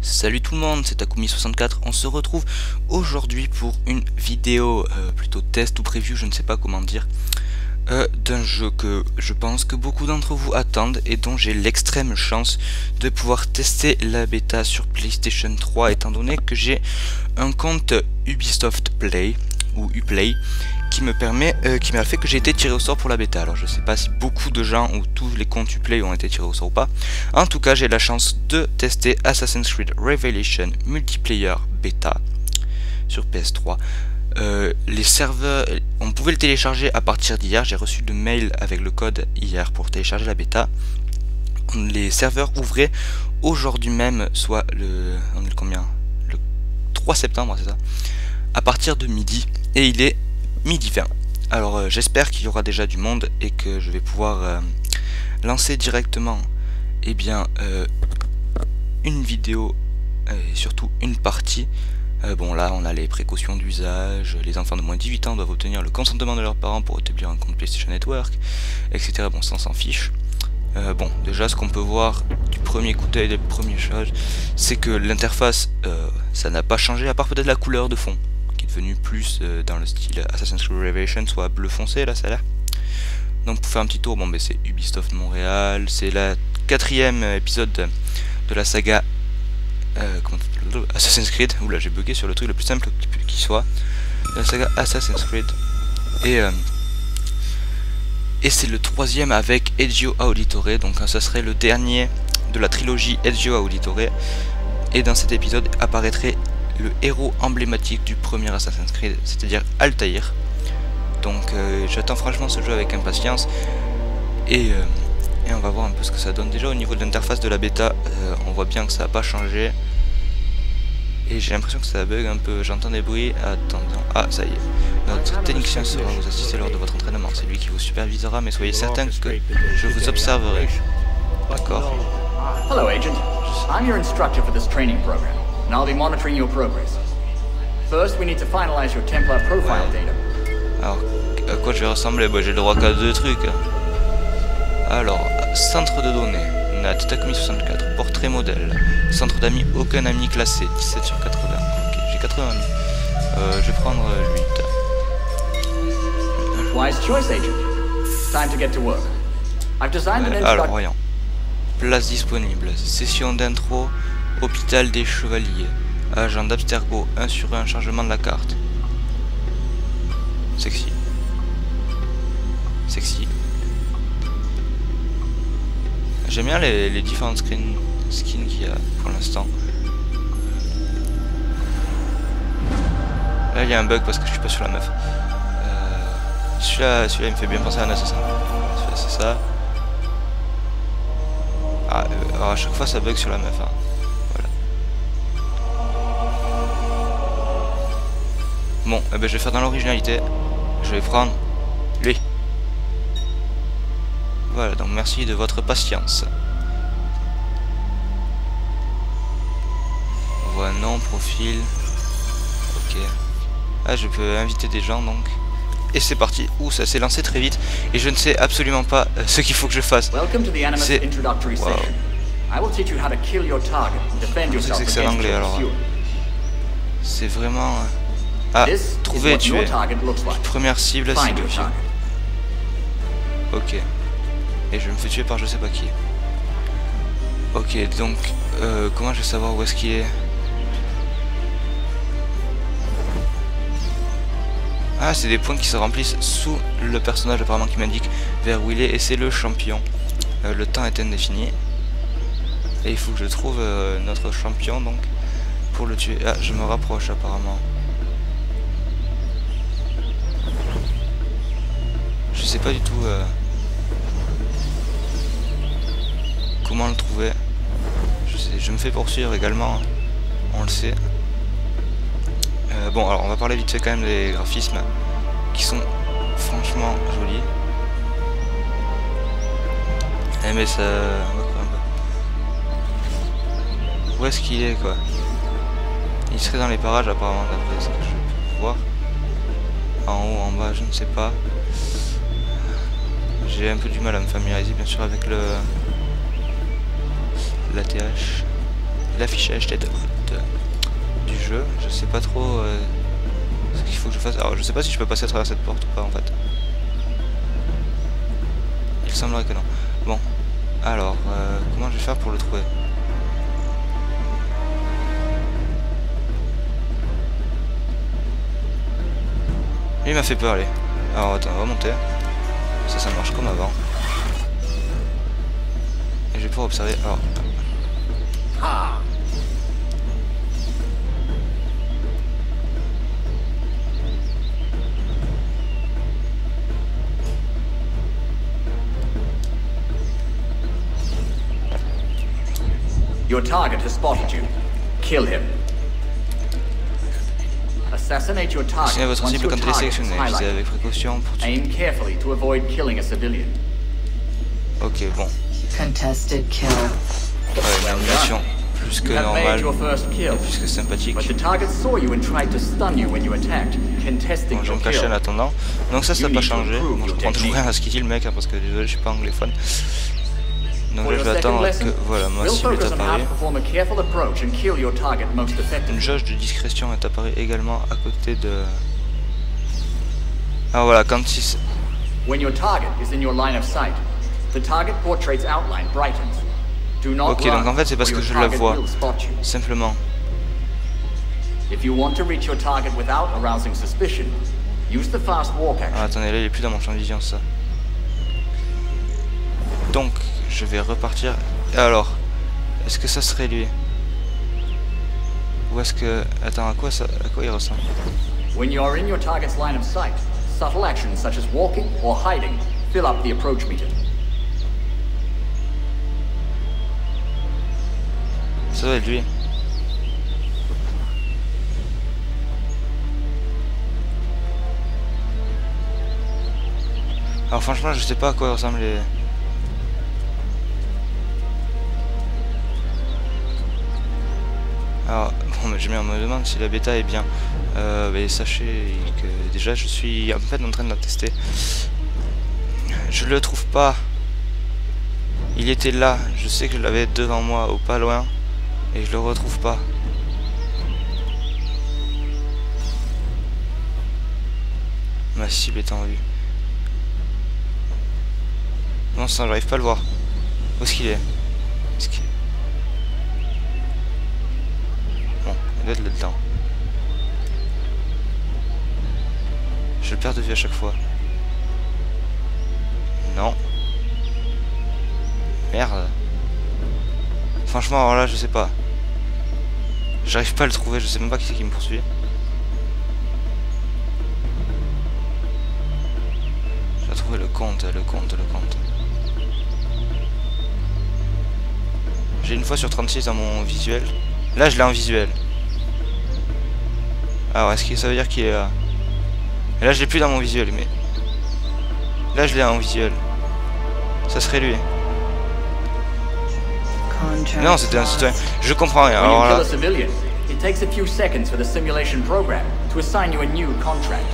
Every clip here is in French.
Salut tout le monde, c'est Takumi64, on se retrouve aujourd'hui pour une vidéo plutôt test ou preview, je ne sais pas comment dire, d'un jeu que je pense que beaucoup d'entre vous attendent et dont j'ai l'extrême chance de pouvoir tester la bêta sur PlayStation 3 étant donné que j'ai un compte Ubisoft Play ou Uplay qui m'a fait que j'ai été tiré au sort pour la bêta. Alors je sais pas si beaucoup de gens ou tous les comptes Uplay ont été tirés au sort ou pas. En tout cas j'ai la chance de tester Assassin's Creed Revelation Multiplayer Beta sur PS3. Les serveurs, on pouvait le télécharger à partir d'hier. J'ai reçu le mail avec le code hier pour télécharger la bêta. Les serveurs ouvraient aujourd'hui même, soit on est le combien, le 3 septembre, c'est ça, à partir de midi, et il est midi 20. Alors j'espère qu'il y aura déjà du monde et que je vais pouvoir lancer directement une vidéo et surtout une partie. Bon là on a les précautions d'usage, les enfants de moins de 18 ans doivent obtenir le consentement de leurs parents pour établir un compte PlayStation Network, etc. Bon ça on s'en fiche. Bon déjà ce qu'on peut voir du premier coup d'œil, des premières choses, c'est que l'interface ça n'a pas changé à part peut-être la couleur de fond qui est devenue plus dans le style Assassin's Creed Revelation, soit bleu foncé là ça a l'air. Donc pour faire un petit tour, bon ben c'est Ubisoft Montréal, c'est la 4e épisode de la saga Assassin's Creed. Oula j'ai bugué sur le truc le plus simple qui soit, la saga Assassin's Creed, et c'est le 3e avec Ezio Auditore, donc ça serait le dernier de la trilogie Ezio Auditore, et dans cet épisode apparaîtrait le héros emblématique du premier Assassin's Creed, c'est-à-dire Altaïr. Donc j'attends franchement ce jeu avec impatience, et on va voir un peu ce que ça donne. Déjà au niveau de l'interface de la bêta, on voit bien que ça n'a pas changé, et j'ai l'impression que ça bug un peu, j'entends des bruits. Attendons, ah ça y est, notre technicien sera vous assister lors de votre entraînement, c'est lui qui vous supervisera, mais soyez certain que je vous observerai. D'accord. Hello agent, I'm your instructor for this training program, and I'll be monitoring your progress. First we need to finalize your Templar profile data. Alors, à quoi je vais ressembler? Bah j'ai le droit qu'à 2 trucs. Alors, centre de données, Nat, Takumi64, portrait modèle, centre d'amis, aucun ami classé, 17 sur 80, ok, j'ai 80 amis. Je vais prendre 8. Wise choice, agent. Time to get to work. I've designed an alors, voyons. Place disponible, session d'intro, hôpital des chevaliers, agent d'Abstergo, 1 sur 1, chargement de la carte. Sexy. Sexy. J'aime bien les différentes skins qu'il y a pour l'instant. Là il y a un bug parce que je suis pas sur la meuf. Celui-là il me fait bien penser à un assassin. C'est ça. Ah, alors à chaque fois ça bug sur la meuf. Hein. Voilà. Bon, je vais faire dans l'originalité. Je vais prendre lui. Voilà, donc merci de votre patience. On voit nom, profil. Ok. Ah, je peux inviter des gens donc. Et c'est parti. Ouh, ça s'est lancé très vite. Et je ne sais absolument pas ce qu'il faut que je fasse. C'est... Wow. C'est que c'est l'anglais alors. C'est vraiment... Ah, trouver et tuer. Première cible, cible. Ok. Et je me fais tuer par je sais pas qui. Ok, donc comment je vais savoir où est-ce qu'il est? Ah, c'est des points qui se remplissent sous le personnage apparemment qui m'indique vers où il est, et c'est le champion. Le temps est indéfini. Et il faut que je trouve notre champion donc pour le tuer. Ah, je me rapproche apparemment. Je sais pas du tout comment le trouver. Je me fais poursuivre également, on le sait. Bon alors on va parler vite fait quand même des graphismes qui sont franchement jolis. Eh mais ça... Où est-ce qu'il est quoi? Il serait dans les parages apparemment d'après ce que je peux voir. En haut, en bas, je ne sais pas. J'ai un peu du mal à me familiariser bien sûr avec la TH. l'affichage du jeu. Je sais pas trop ce qu'il faut que je fasse. Alors je sais pas si je peux passer à travers cette porte ou pas en fait. Il semblerait que non. Bon, alors comment je vais faire pour le trouver? Lui il m'a fait peur, allez. Alors attends, on va monter. Ça marche comme avant. Et je vais pouvoir observer. Alors. Ah. Your target has spotted you. Kill him. Assassinate your target. Assassinez votre once cible your quand elle est target is sélectionnée. Visez highlighted. avec précaution pour tuer. Aim carefully to avoid killing a civilian. Ok, bon. Contested kill. Ouais, une animation plus que You have made normale. your first kill. Et plus que sympathique. But the target saw you and tried to stun you when you attacked, contesting Bon, je vais your me cacher en kill. attendant. Donc ça n'a pas changé. Bon, je prends toujours technique. rien à ce qu'il dit le mec, hein, parce que désolé, je suis pas anglophone. Donc For là, je your vais second attendre lesson, que voilà, ma we'll cible est focus on how apparue. to perform a careful approach and kill your target most Une effectively. jauge de discrétion est apparue également à côté de... Ah voilà, quand il... When your target is in your line of sight, the target portrait's outline brightens. Do not Ok, run, donc en fait c'est parce or que your je la target vois, will spot you. simplement. If you want to reach your target without arousing suspicion, use the fast walk Ah, action. attendez, là il est plus dans mon champ de vision, ça. Donc, je vais repartir. Et alors, est-ce que ça serait lui? Ou est-ce que... Attends, à quoi il ressemble? When you are in your target's line of sight, subtle actions such as walking or hiding fill up the approach meter. Ça doit être lui. Alors franchement, je sais pas à quoi ressemblent les... Alors, bon, mais je me demande si la bêta est bien. Mais sachez que déjà je suis en fait en train de la tester. Je le trouve pas. Il était là, je sais que je l'avais devant moi, au pas loin, et je le retrouve pas. Ma cible est en vue. Non, ça, j'arrive pas à le voir. Où est-ce qu'il est? Bon, il doit être là-dedans. Je le perds de vue à chaque fois. Non. Merde. Franchement, alors là, je sais pas. J'arrive pas à le trouver, je sais même pas qui c'est qui me poursuit. J'ai trouvé le compte. J'ai une fois sur 36 dans mon visuel. Là, je l'ai en visuel. Alors, est-ce que ça veut dire qu'il est là? Et là, je l'ai plus dans mon visuel, mais... Là, je l'ai en visuel. Ça serait lui. Non, c'était un citoyen. Je comprends rien. When you Alors kill là... a civilian, it takes a few seconds for the simulation program to assign you a new contract.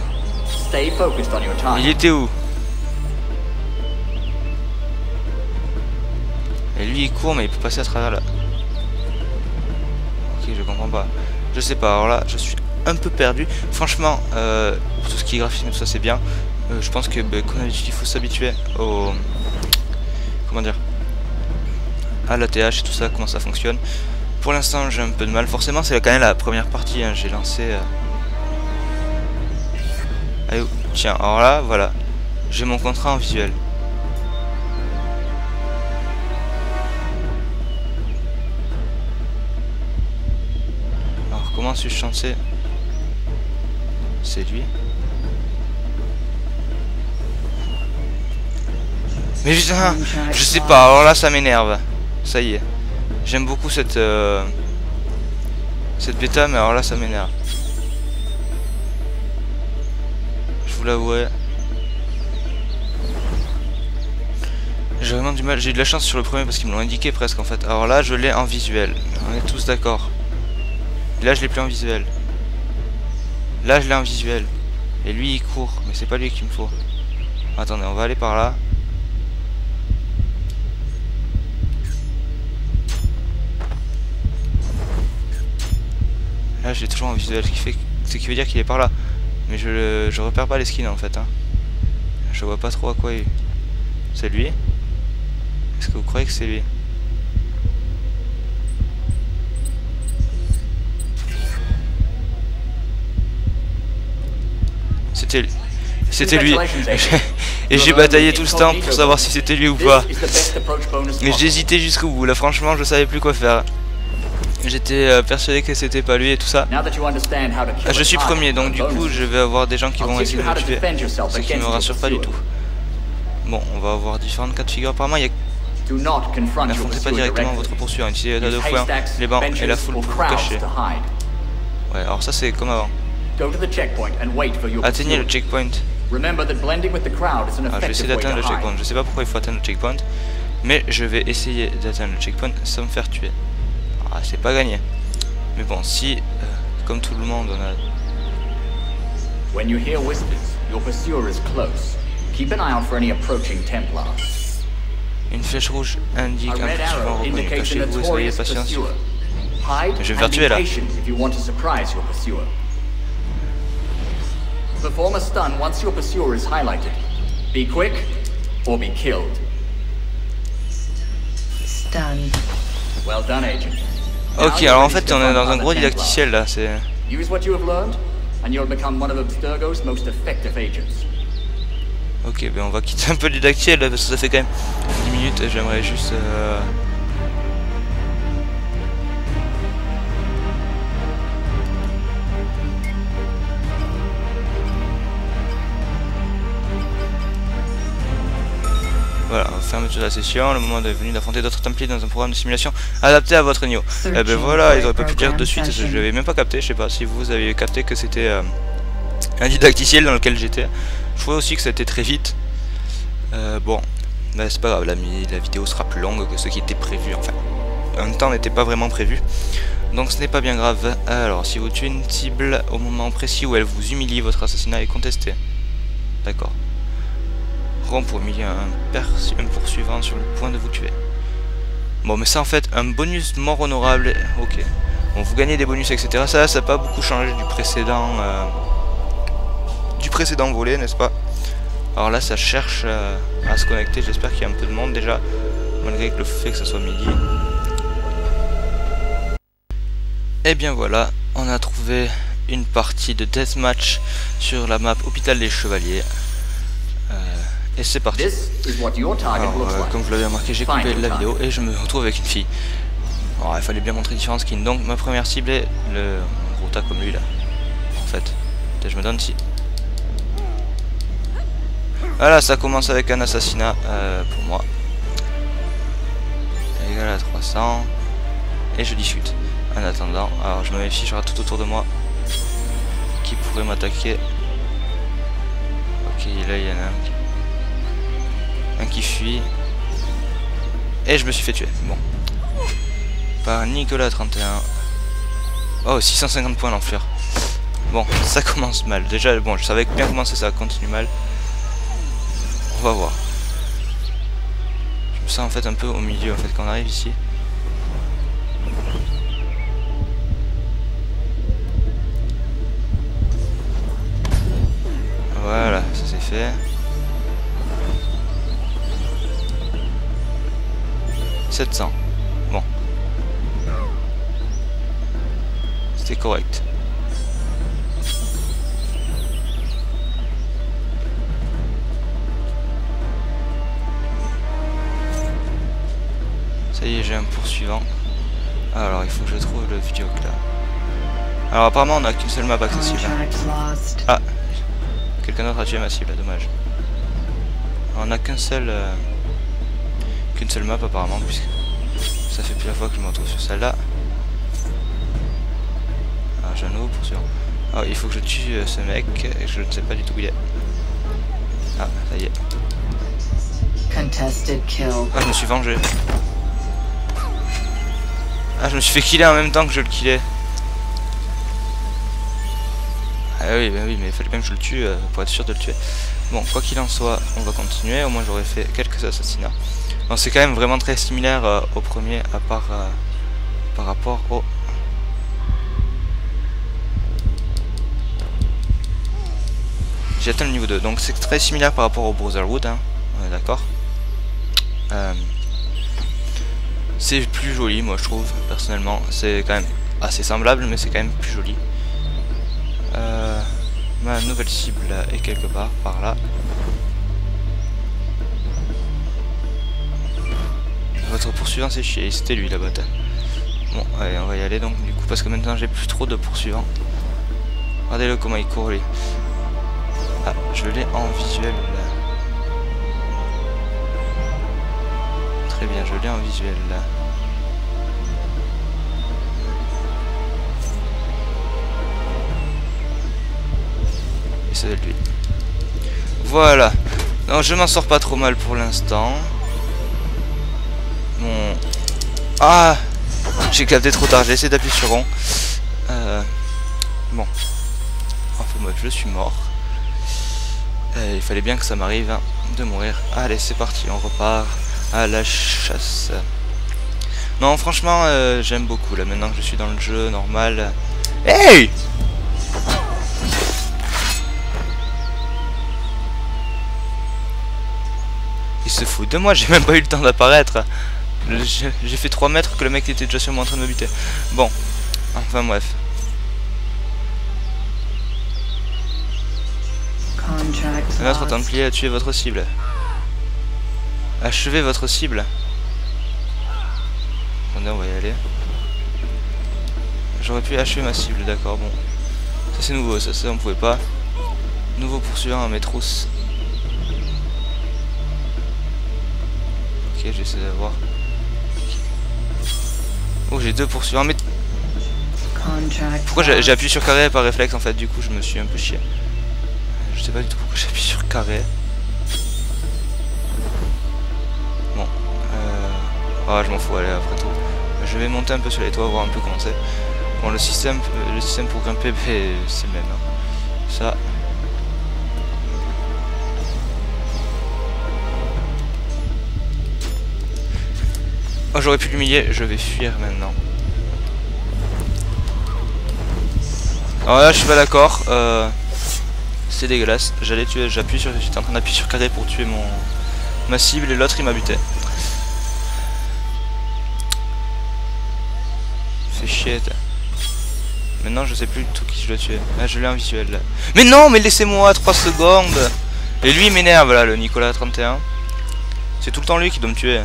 Stay focused on your Il target. était où? Et lui il court mais il peut passer à travers là. Ok, je comprends pas. Je sais pas, alors là je suis un peu perdu. Franchement, pour tout ce qui est graphisme et tout ça c'est bien. Je pense que comme d'habitude il faut s'habituer au... Comment dire, à l'ATH et tout ça, comment ça fonctionne. Pour l'instant j'ai un peu de mal. Forcément c'est quand même la première partie, hein. J'ai lancé... Allez, tiens, alors là, voilà. J'ai mon contrat en visuel. Alors comment suis-je censé... C'est lui. Mais putain, je sais pas, alors là ça m'énerve. Ça y est. J'aime beaucoup cette bêta, mais alors là ça m'énerve. Je vous l'avouerai. J'ai vraiment du mal, j'ai eu de la chance sur le premier parce qu'ils me l'ont indiqué presque en fait. Alors là je l'ai en visuel, on est tous d'accord. Là je l'ai plus en visuel. Là je l'ai en visuel. Et lui il court, mais c'est pas lui qu'il me faut. Attendez, on va aller par là. j'ai toujours un visuel, ce qui veut dire qu'il est par là. Mais je repère pas les skins en fait. Hein. Je vois pas trop à quoi il... C'est lui? Est-ce que vous croyez que c'est lui? C'était lui. C'était lui. Et j'ai bataillé tout ce temps pour savoir si c'était lui ou pas. Mais j'hésitais jusqu'au bout. Là franchement je savais plus quoi faire. J'étais persuadé que c'était pas lui et tout ça. Je suis premier donc du coup je vais avoir des gens qui vont essayer de me tuer. Ce qui me rassure pas du tout. Bon, on va avoir différentes cas de figure. Apparemment il y a... N'affrontez pas directement votre poursuivant. Utilisez la 2 points, les bancs et la foule pour vous cacher. Ouais, alors ça c'est comme avant. Atteignez le checkpoint. Ah, je vais essayer d'atteindre le checkpoint. Je sais pas pourquoi il faut atteindre le checkpoint, mais je vais essayer d'atteindre le checkpoint sans me faire tuer. Ah, c'est pas gagné. Mais bon, si, comme tout le monde, on a... When you hear whispers, your pursuer is close. Keep an eye out for any approaching Templars. Une flèche rouge indique un poursuivant reconnu. Cachez-vous et soyez patients. Je vais me faire tuer là. Perform a stun once your pursuer is highlighted. Be quick or be killed. Stun. Well done, agent. Ok, alors en fait on est dans un gros didacticiel là, c'est... Use what you have learned and you'll become one of Abstergo's most effective agents. Ok, ben on va quitter un peu le didacticiel là, parce que ça fait quand même 10 minutes et j'aimerais juste... Voilà, fermeture de la session, le moment est venu d'affronter d'autres templiers dans un programme de simulation adapté à votre niveau. Et ben voilà, ils auraient pas pu dire de suite, je l'avais même pas capté, je sais pas si vous avez capté que c'était un didacticiel dans lequel j'étais. Je trouvais aussi que ça était très vite. Bon, ben c'est pas grave, la vidéo sera plus longue que ce qui était prévu, enfin, un temps n'était pas vraiment prévu. Donc ce n'est pas bien grave. Alors, si vous tuez une cible au moment précis où elle vous humilie, votre assassinat est contesté. D'accord. Pour humilier un poursuivant sur le point de vous tuer. Bon, mais ça en fait, un bonus mort honorable. Ok. Bon, vous gagnez des bonus, etc. Ça n'a pas beaucoup changé du précédent volet, n'est-ce pas? Alors là, ça cherche à se connecter. J'espère qu'il y a un peu de monde déjà, malgré le fait que ça soit midi. Et bien voilà, on a trouvé une partie de deathmatch sur la map Hôpital des Chevaliers. Et c'est parti. Alors, comme vous l'avez remarqué, j'ai coupé la vidéo et je me retrouve avec une fille. Alors, il fallait bien montrer différents skins. Donc ma première cible est le gros tas comme lui là. En fait, je me donne si. Voilà, ça commence avec un assassinat pour moi. Égal à 300. Et je discute. En attendant, alors je me méfie, je rate tout autour de moi qui pourrait m'attaquer. Ok, là il y en a un qui fuit. Et je me suis fait tuer. Bon. Par Nicolas 31. Oh, 650 points l'enflure. Bon, ça commence mal. Déjà, bon, je savais bien commencer, ça continue mal. On va voir. Je me sens en fait un peu au milieu en fait quand on arrive ici. Voilà, ça c'est fait. 700. Bon. C'était correct. Ça y est, j'ai un poursuivant. Alors, il faut que je trouve le vidéo là. Alors, apparemment, on n'a qu'une seule map accessible. Ah, quelqu'un d'autre a tué ma cible, dommage. On n'a qu'une seule map apparemment, puisque ça fait plusieurs fois que je me retrouve sur celle-là. Ah, j'ai un nouveau poursuivant. Ah, il faut que je tue ce mec, et je ne sais pas du tout où il est. Ah, ça y est. Ah, je me suis vengé. Ah, je me suis fait killer en même temps que je le killais. Ah oui, bah oui, mais il fallait même que je le tue pour être sûr de le tuer. Bon, quoi qu'il en soit, on va continuer. Au moins j'aurais fait quelques assassinats. Donc c'est quand même vraiment très similaire au premier, à part par rapport au... J'ai atteint le niveau 2. Donc c'est très similaire par rapport au Brotherhood, hein. On est d'accord. C'est plus joli, moi je trouve, personnellement. C'est quand même assez semblable, mais c'est quand même plus joli. Ma nouvelle cible est quelque part par là. Votre poursuivant s'est chié, c'était lui là-bas. Bon, allez, on va y aller donc du coup, parce que maintenant j'ai plus trop de poursuivants. Regardez-le comment il court lui. Ah, je l'ai en visuel là. Très bien, je l'ai en visuel là. Et c'est lui. Voilà. Non, je m'en sors pas trop mal pour l'instant. Bon. Ah, j'ai capté trop tard, j'ai essayé d'appuyer sur rond. Bon. Enfin bref, je suis mort. Il fallait bien que ça m'arrive hein, de mourir. Allez, c'est parti, on repart à la chasse. Non, franchement, j'aime beaucoup là, maintenant que je suis dans le jeu normal. Hey! Il se fout de moi, j'ai même pas eu le temps d'apparaître. J'ai fait 3 mètres que le mec était déjà sur moi en train de me buter. Bon, enfin bref. Notre templier a tué votre cible. Achevez votre cible. Attendez, on va y aller. J'aurais pu achever ma cible, d'accord, bon. Ça c'est nouveau, ça on pouvait pas. Nouveau poursuivant à mes trousses. Ok, j'essaie d'avoir. Oh, j'ai 2 poursuivants, mais... Pourquoi j'ai appuyé sur carré par réflexe en fait, du coup je me suis un peu chié. Je sais pas du tout pourquoi j'appuie sur carré. Bon, ah je m'en fous, allez après tout. Je vais monter un peu sur les toits, voir un peu comment c'est. Bon, le système pour grimper, c'est le même. Hein. Ça. Oh, j'aurais pu l'humilier, je vais fuir maintenant. Alors là, je suis pas d'accord. C'est dégueulasse. J'allais tuer, j'étais en train d'appuyer sur carré pour tuer ma cible et l'autre il m'a buté. Fait chier. Maintenant je sais plus du tout qui je dois tuer. Ah, je l'ai en visuel là. Mais non, mais laissez-moi 3 secondes. Et lui il m'énerve là, le Nicolas 31. C'est tout le temps lui qui doit me tuer.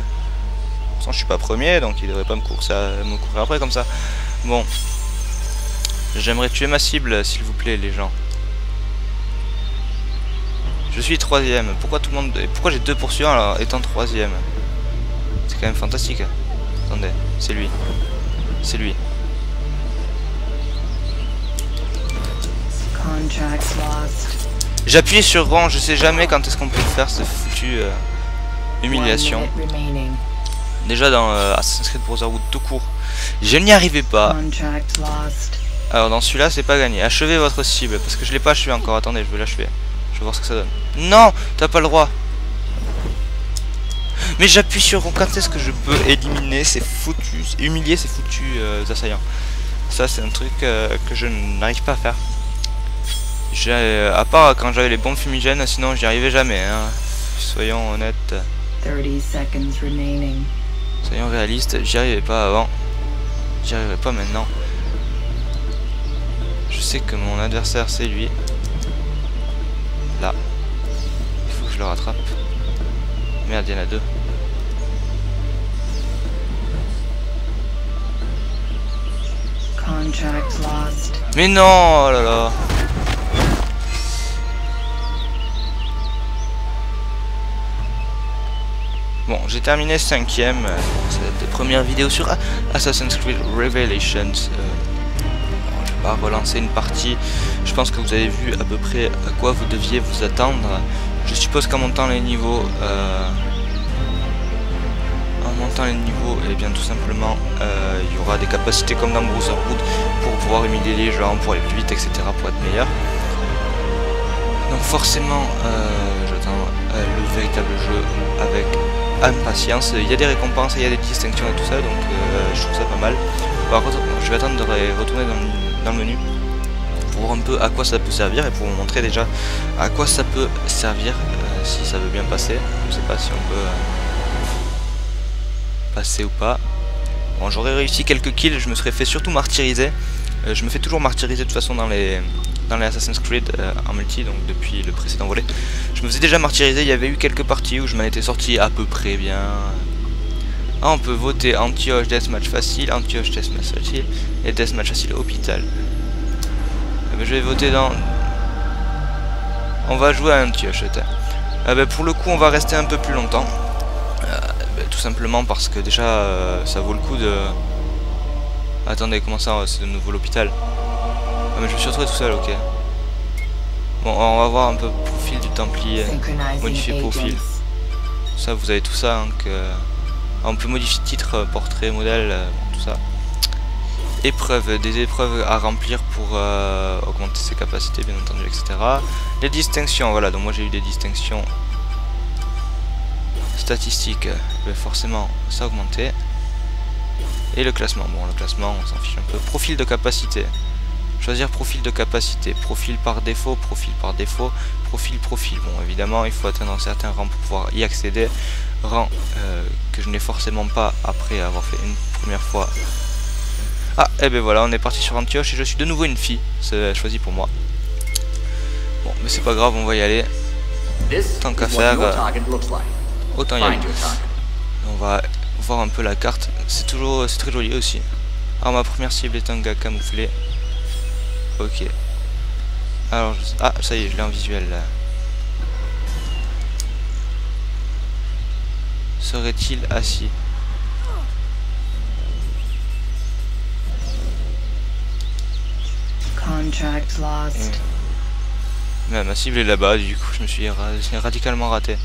Je suis pas premier, donc il devrait pas me courir après comme ça. Bon. J'aimerais tuer ma cible, s'il vous plaît, les gens. Je suis 3ème. Pourquoi tout le monde... Pourquoi j'ai 2 poursuivants alors étant 3ème? C'est quand même fantastique. Attendez, c'est lui. C'est lui. J'appuie sur rang, je sais jamais quand est-ce qu'on peut faire ce foutu humiliation. Déjà dans Assassin's Creed Brotherhood tout court, je n'y arrivais pas. Alors dans celui-là c'est pas gagné. Achevez votre cible parce que je l'ai pas achevé encore. Attendez, je vais l'achever. Je vais voir ce que ça donne. Non, t'as pas le droit. Mais j'appuie sur quand est-ce que je peux éliminer ces foutus, humilier ces foutus assaillants. Ça c'est un truc que je n'arrive pas à faire. À part quand j'avais les bombes fumigènes, sinon j'y arrivais jamais. Hein. Soyons honnêtes. 30 seconds remaining. Soyons réalistes, j'y arrivais pas avant. J'y arriverai pas maintenant. Je sais que mon adversaire c'est lui. Là. Il faut que je le rattrape. Merde, il y en a 2. Contract lost. Mais non, oh là là. Bon, j'ai terminé 5ème. C'est la première vidéo sur Assassin's Creed Revelations. Je vais pas relancer une partie. Je pense que vous avez vu à peu près à quoi vous deviez vous attendre. Je suppose qu'en montant les niveaux, et bien tout simplement, il y aura des capacités comme dans Brotherhood pour pouvoir humilier les gens, pour aller plus vite, etc., pour être meilleur. Donc forcément, j'attends le véritable jeu avec impatience. Il y a des récompenses, il y a des distinctions et tout ça, donc je trouve ça pas mal. Par contre, je vais attendre de retourner dans le menu. pour voir un peu à quoi ça peut servir et pour vous montrer déjà à quoi ça peut servir si ça veut bien passer. Je sais pas si on peut passer ou pas. Bon, j'aurais réussi quelques kills, je me serais fait surtout martyriser. Je me fais toujours martyriser de toute façon dans les Assassin's Creed en multi, donc depuis le précédent volet. Je me faisais déjà martyriser, il y avait eu quelques parties où je m'en étais sorti à peu près bien. Ah, on peut voter Antioche, Deathmatch facile, Antioche, Deathmatch facile et Deathmatch facile hôpital. Je vais voter dans... On va jouer à Antioche. Pour le coup on va rester un peu plus longtemps. Tout simplement parce que déjà ça vaut le coup de... Attendez, comment ça, c'est de nouveau l'hôpital? Ah mais je me suis retrouvé tout seul, ok. Bon, on va voir un peu profil du Templier. Modifier profil. Ça, vous avez tout ça, hein, que... on peut modifier titre, portrait, modèle, tout ça. Épreuves, des épreuves à remplir pour augmenter ses capacités, bien entendu, etc. Les distinctions, voilà, donc moi j'ai eu des distinctions statistiques, forcément ça a augmenté. Et le classement, bon le classement on s'en fiche un peu. Profil de capacité, choisir profil de capacité, profil par défaut, profil par défaut, profil. Bon évidemment il faut atteindre un certain rang pour pouvoir y accéder, rang que je n'ai forcément pas après avoir fait une première fois. Ah et ben voilà, on est parti sur Antioche et je suis de nouveau une fille, c'est choisi pour moi. Bon mais c'est pas grave, on va y aller. Tant qu'à faire, autant y aller. On va voir un peu la carte, c'est très joli aussi. Alors ma première cible est un gars camouflé. Ok. Alors ah ça y est, je l'ai en visuel là. Serait-il assis? Contract lost. Mais ma cible est là-bas, du coup je me suis radicalement raté.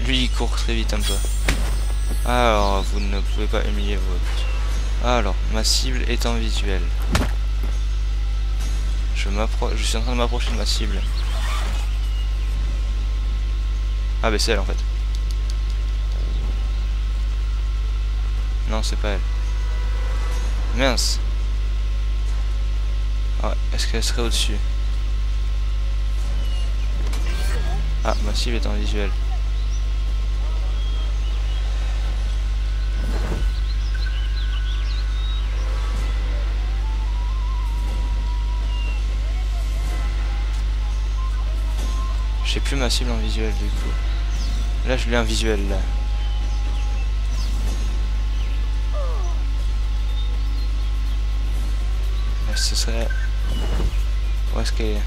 Lui il court très vite un peu. Alors vous ne pouvez pas humilier votre... Alors ma cible est en visuel. Je suis en train de m'approcher de ma cible. Ah bah c'est elle en fait. Non c'est pas elle. Mince. Ah, est-ce qu'elle serait au-dessus? Ah ma cible est en visuel. J'ai plus ma cible en visuel du coup. Là je l'ai en visuel là. Là ce serait... Où est-ce qu'elle est?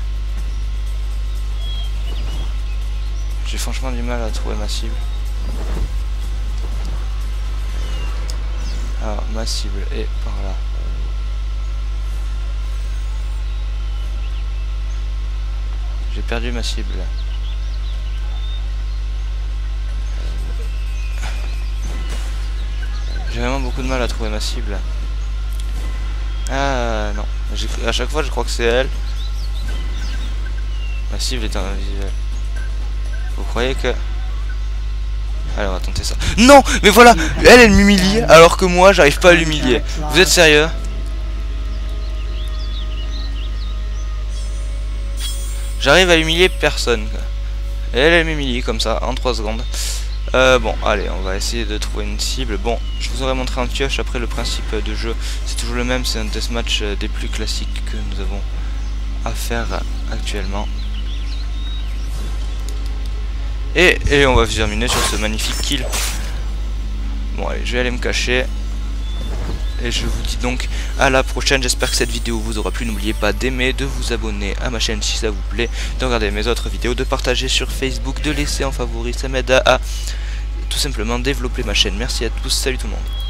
J'ai franchement du mal à trouver ma cible. Alors ma cible est par là. J'ai perdu ma cible là. J'ai vraiment beaucoup de mal à trouver ma cible. Ah non, à chaque fois je crois que c'est elle. Ma cible est en visuel. Vous croyez que... Allez on va tenter ça. Non, mais voilà, elle m'humilie alors que moi j'arrive pas à l'humilier. Vous êtes sérieux? J'arrive à humilier personne. Elle m'humilie comme ça en 3 secondes. Bon, allez, on va essayer de trouver une cible. Bon, je vous aurais montré Antioche. Après, le principe de jeu, c'est toujours le même. C'est un deathmatch des plus classiques que nous avons à faire actuellement. Et on va terminer sur ce magnifique kill. Bon, allez, je vais aller me cacher. Et je vous dis donc à la prochaine. J'espère que cette vidéo vous aura plu. N'oubliez pas d'aimer, de vous abonner à ma chaîne si ça vous plaît, de regarder mes autres vidéos, de partager sur Facebook, de laisser en favori. Ça m'aide à tout simplement développer ma chaîne. Merci à tous, salut tout le monde.